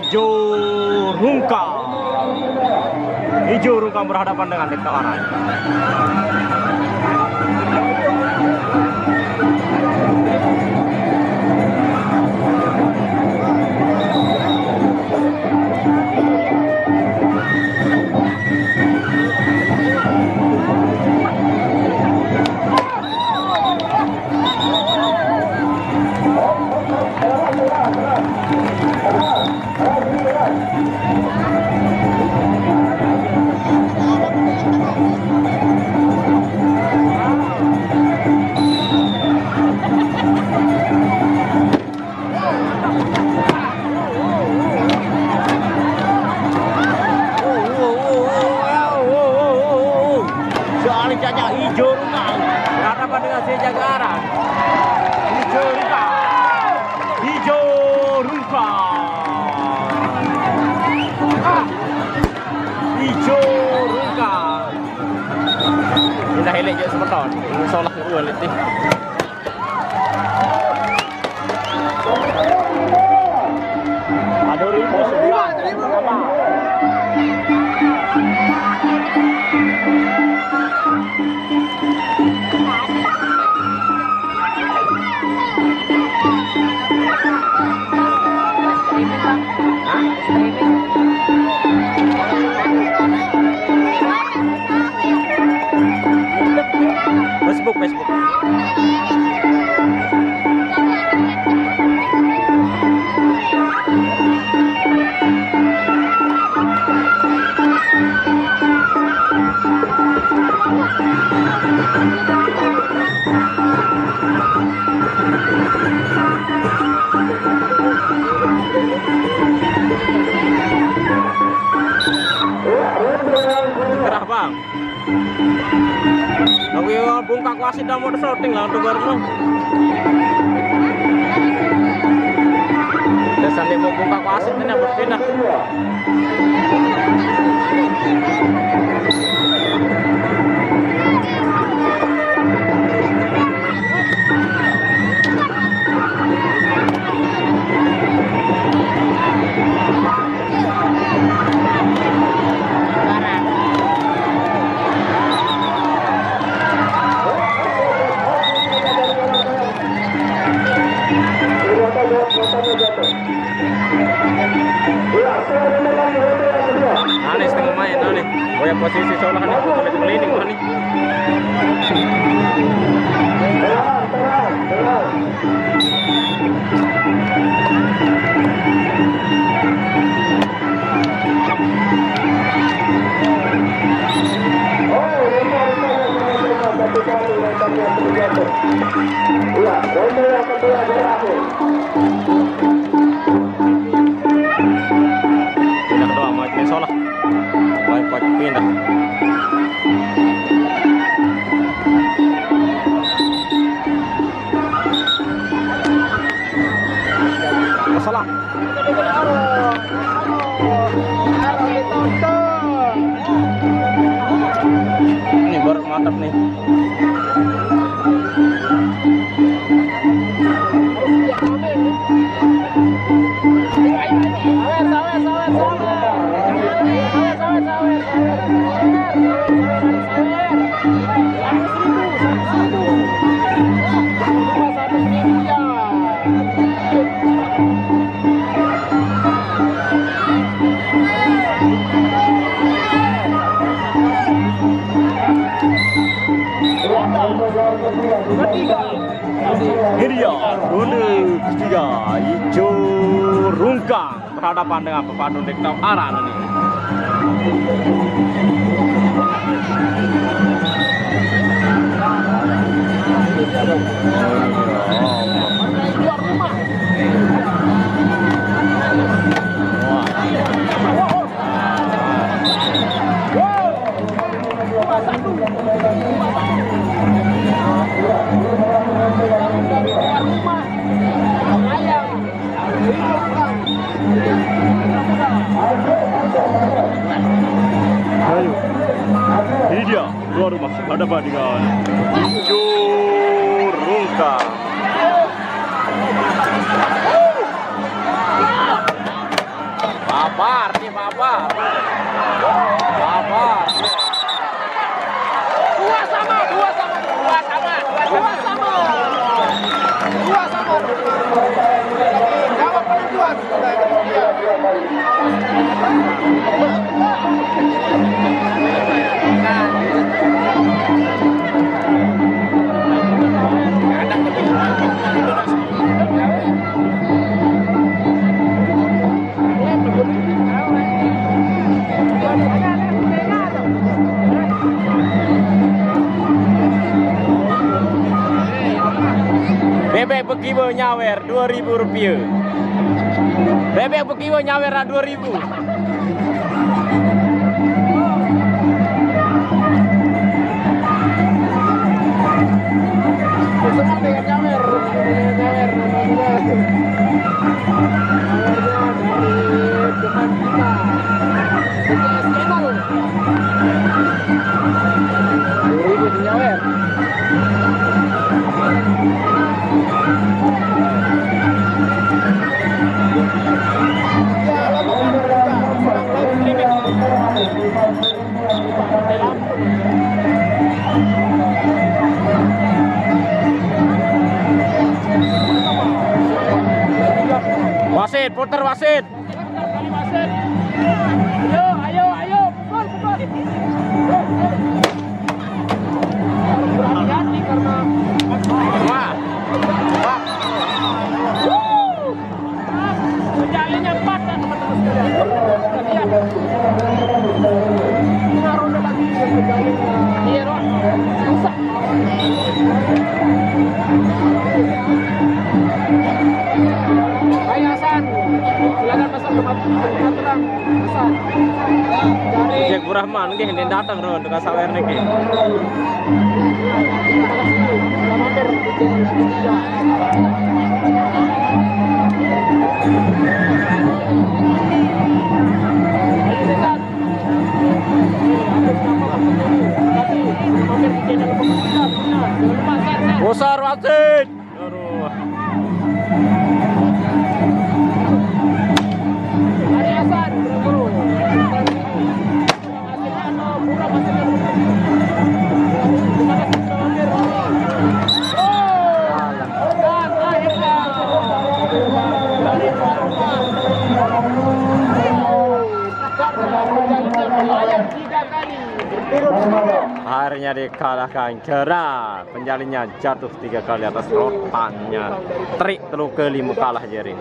hijau rungkang. Hijau rungkang berhadapan dengan Dekta Aran. Hijau rungkang berhadapan dengan Jaga Aran. Hijau rungkang. Hijau rungkang. Hijau rungkang. Kita helek je sebeton. Solah kedua letih. Ada ribu sebulan. Facebook. Gerah bang. Lagu yang bungkak wasit dah mau shooting lah untuk gorno. Dasar dia mau bungkak wasit ini berpindah. Aneh setengah main aneh. Boya posisi seolah kan itu tulis keliling aneh. Pindah doang mau seolah. Baik pindah. Masalah. Ini baru mantap nih. Ini dia ronde ketiga hijau rungkang berhadapan dengan pepaduan Dekta Aran ini. Ayo, ini dia luar rumah berhadapan dengan hijau rungkang. Babar nih, babar. Babar. Dua sama. Jawab penentuan. Bebek bekiwa nyawer 2.000 rupiah. Bebek bekiwa nyawer 2.000. Semua dengan nyawer. Wasit, putar wasit. Ayo, pukul. Hati-hati karena Wah. jalannya patah teman-teman sekalian. Lihat. Ronde lagi iya, Ron. Susah. Hai Hasan. Silakan masuk ke terang. Hasan. Dari Jack Burahman nggih nek datang ron dengan sawer niki. Besar wasit. Aduh. Hari Hasan, buru. Akhirnya dikalahkan Jera. Penjalinnya jatuh 3 kali atas rotannya. Trik telu kali kalah Jeri.